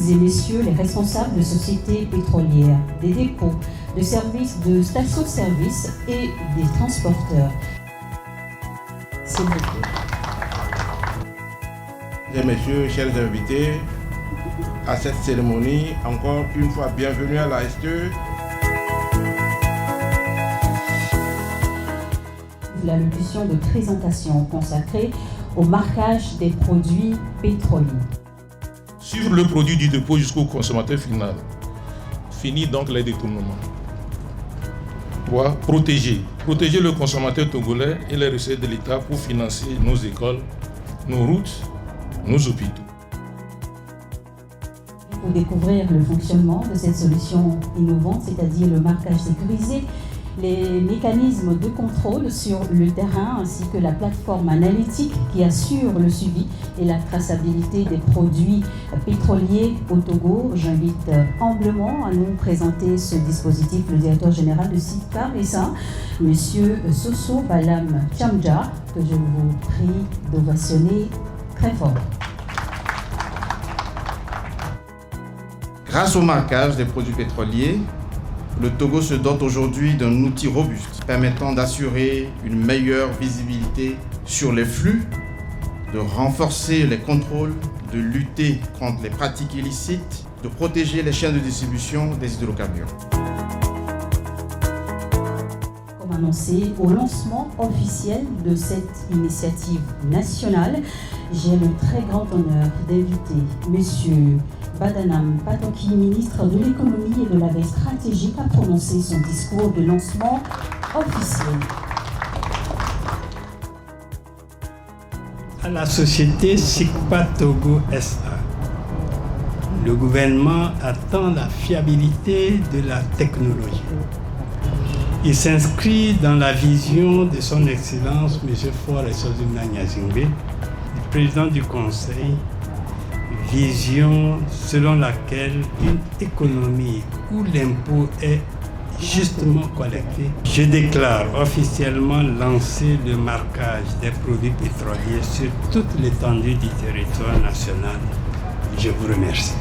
et messieurs les responsables de sociétés pétrolières, des dépôts, de services, de stations-service et des transporteurs. S'il vous plaît. Mesdames, Messieurs, chers invités, à cette cérémonie, encore une fois, bienvenue à la STE. L'allocution de présentation consacrée au marquage des produits pétroliers. Suivre le produit du dépôt jusqu'au consommateur final. Fini donc les détournements. 3. Protéger le consommateur togolais et les recettes de l'État pour financer nos écoles, nos routes, nos hôpitaux. Pour découvrir le fonctionnement de cette solution innovante, c'est-à-dire le marquage sécurisé, les mécanismes de contrôle sur le terrain ainsi que la plateforme analytique qui assure le suivi et la traçabilité des produits pétroliers au Togo. J'invite humblement à nous présenter ce dispositif le directeur général de SICAR et ça, M. Soso Balam Tchamdja, que je vous prie d'ovationner très fort. Grâce au marquage des produits pétroliers, le Togo se dote aujourd'hui d'un outil robuste permettant d'assurer une meilleure visibilité sur les flux, de renforcer les contrôles, de lutter contre les pratiques illicites, de protéger les chaînes de distribution des hydrocarbures. Comme annoncé au lancement officiel de cette initiative nationale, j'ai le très grand honneur d'inviter M. Badanam Patoki, ministre de l'économie et de la veille stratégique, a prononcé son discours de lancement officiel. À la société SICPA Togo SA, le gouvernement attend la fiabilité de la technologie. Il s'inscrit dans la vision de son Excellence M. Faure Esozimna Nyazingbe, le président du Conseil, vision selon laquelle une économie où l'impôt est justement collecté. Je déclare officiellement lancer le marquage des produits pétroliers sur toute l'étendue du territoire national. Je vous remercie.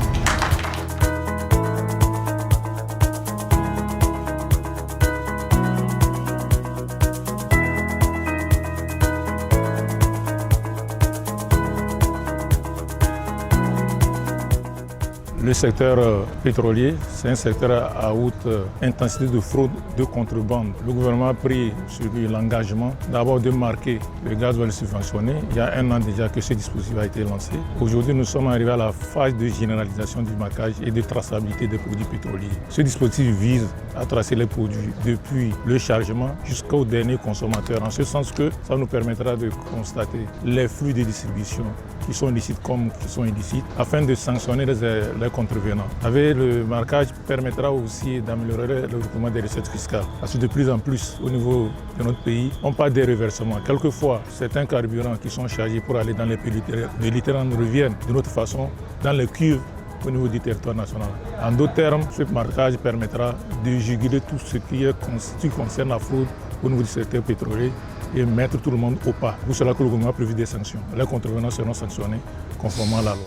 Le secteur pétrolier, c'est un secteur à haute intensité de fraude, de contrebande. Le gouvernement a pris sur lui l'engagement d'abord de marquer le gasoil subventionné. Il y a un an déjà que ce dispositif a été lancé. Aujourd'hui, nous sommes arrivés à la phase de généralisation du marquage et de traçabilité des produits pétroliers. Ce dispositif vise à tracer les produits depuis le chargement jusqu'au dernier consommateur, en ce sens que ça nous permettra de constater les flux de distribution qui sont licites comme qui sont illicites, afin de sanctionner les contrevenants. Avec le marquage permettra aussi d'améliorer le recouvrement des recettes fiscales. Parce que de plus en plus, au niveau de notre pays, on parle des reversements. Quelquefois, certains carburants qui sont chargés pour aller dans les pays littéralement reviennent de notre façon dans les cuves au niveau du territoire national. En d'autres termes, ce marquage permettra de juguler tout ce qui concerne la fraude au niveau du secteur pétrolier et mettre tout le monde au pas. Pour cela que le gouvernement a prévu des sanctions. Les contrevenants seront sanctionnés conformément à la loi.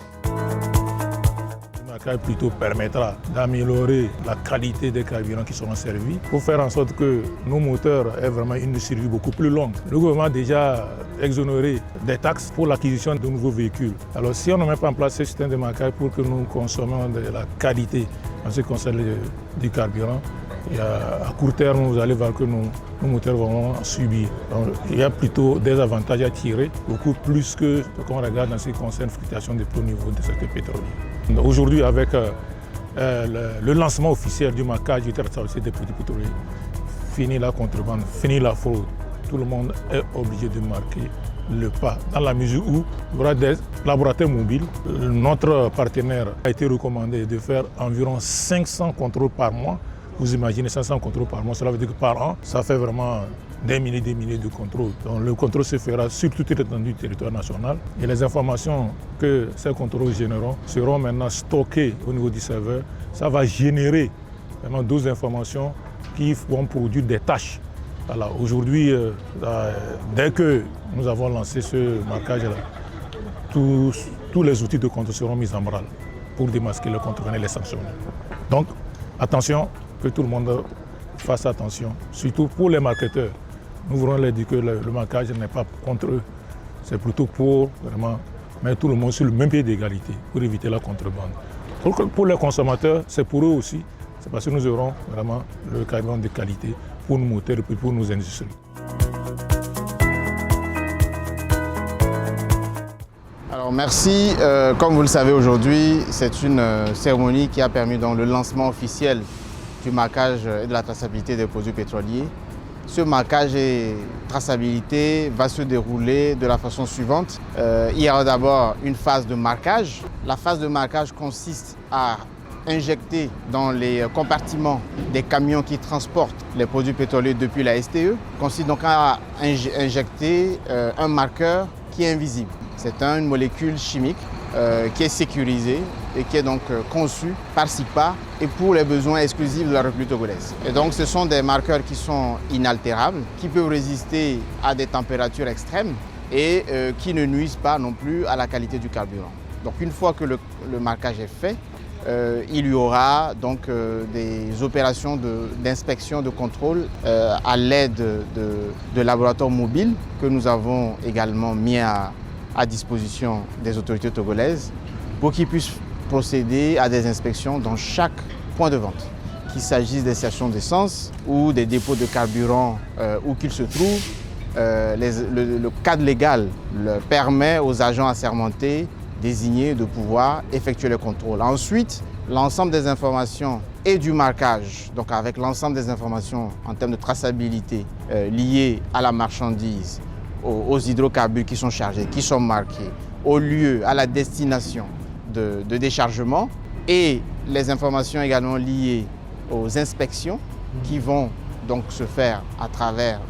Le marquage plutôt permettra d'améliorer la qualité des carburants qui seront servis pour faire en sorte que nos moteurs aient vraiment une survie beaucoup plus longue. Le gouvernement a déjà exonéré des taxes pour l'acquisition de nouveaux véhicules. Alors si on ne met pas en place ce système de marquage pour que nous consommions de la qualité en ce qui concerne du carburant, et à court terme, vous allez voir que nos moteurs vont subir. Donc, il y a plutôt des avantages à tirer, beaucoup plus que ce qu'on regarde en ce qui concerne la fluctuation des prix au niveau des secteurs pétroliers. Aujourd'hui, avec le lancement officiel du marquage du traçabilité des produits pétroliers, fini la contrebande, fini la fraude. Tout le monde est obligé de marquer le pas, dans la mesure où il y aura des laboratoires mobiles. Notre partenaire a été recommandé de faire environ 500 contrôles par mois. Vous imaginez 500 contrôles par mois, cela veut dire que par an, ça fait vraiment des milliers de contrôles. Donc le contrôle se fera sur toute l'étendue du territoire national et les informations que ces contrôles généreront seront maintenant stockées au niveau du serveur. Ça va générer vraiment d'autres informations qui vont produire des tâches. Voilà. Aujourd'hui, dès que nous avons lancé ce marquage-là, tous les outils de contrôle seront mis en branle pour démasquer le contrebande et les sanctionner. Donc, attention, que tout le monde fasse attention, surtout pour les marketeurs. Nous voulons leur dire que le marquage n'est pas contre eux, c'est plutôt pour vraiment mettre tout le monde sur le même pied d'égalité pour éviter la contrebande. Pour les consommateurs, c'est pour eux aussi, c'est parce que nous aurons vraiment le carburant de qualité pour nos moteurs et pour nos industries. Alors merci. Comme vous le savez aujourd'hui, c'est une cérémonie qui a permis donc le lancement officiel du marquage et de la traçabilité des produits pétroliers. Ce marquage et traçabilité va se dérouler de la façon suivante. Il y aura d'abord une phase de marquage. La phase de marquage consiste à injecter dans les compartiments des camions qui transportent les produits pétroliers depuis la STE. Consiste donc à injecter un marqueur qui est invisible. C'est une molécule chimique qui est sécurisée et qui est donc conçue par SICPA et pour les besoins exclusifs de la République togolaise. Et donc ce sont des marqueurs qui sont inaltérables, qui peuvent résister à des températures extrêmes et qui ne nuisent pas non plus à la qualité du carburant. Donc une fois que le marquage est fait, il y aura donc des opérations d'inspection, de contrôle à l'aide de laboratoires mobiles que nous avons également mis à disposition des autorités togolaises pour qu'ils puissent procéder à des inspections dans chaque point de vente, qu'il s'agisse des stations d'essence ou des dépôts de carburant où qu'ils se trouvent. Le cadre légal permet aux agents assermentés désignés de pouvoir effectuer le contrôle. Ensuite, l'ensemble des informations et du marquage, donc avec l'ensemble des informations en termes de traçabilité liées à la marchandise, aux hydrocarbures qui sont chargés, qui sont marqués, au lieu, à la destination de déchargement et les informations également liées aux inspections qui vont donc se faire à travers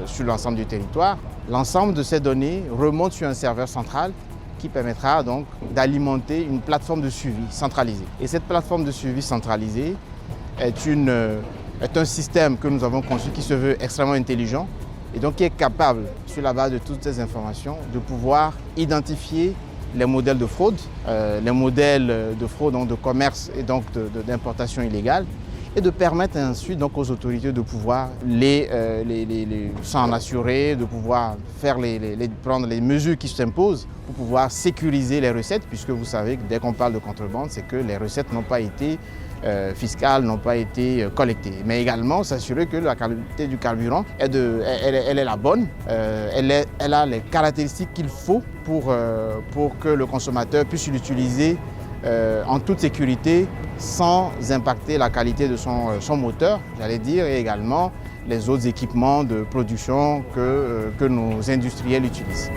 sur l'ensemble du territoire. L'ensemble de ces données remonte sur un serveur central qui permettra donc d'alimenter une plateforme de suivi centralisée. Et cette plateforme de suivi centralisée est un système que nous avons conçu qui se veut extrêmement intelligent et donc qui est capable, sur la base de toutes ces informations, de pouvoir identifier les modèles de fraude, donc de commerce et donc d'importation illégale, et de permettre ensuite donc aux autorités de pouvoir s'en assurer, de pouvoir prendre les mesures qui s'imposent pour pouvoir sécuriser les recettes, puisque vous savez que dès qu'on parle de contrebande, c'est que les recettes n'ont pas été fiscales, n'ont pas été collectées. Mais également s'assurer que la qualité du carburant elle est la bonne, elle a les caractéristiques qu'il faut pour que le consommateur puisse l'utiliser en toute sécurité sans impacter la qualité de son moteur, j'allais dire, et également les autres équipements de production que nos industriels utilisent.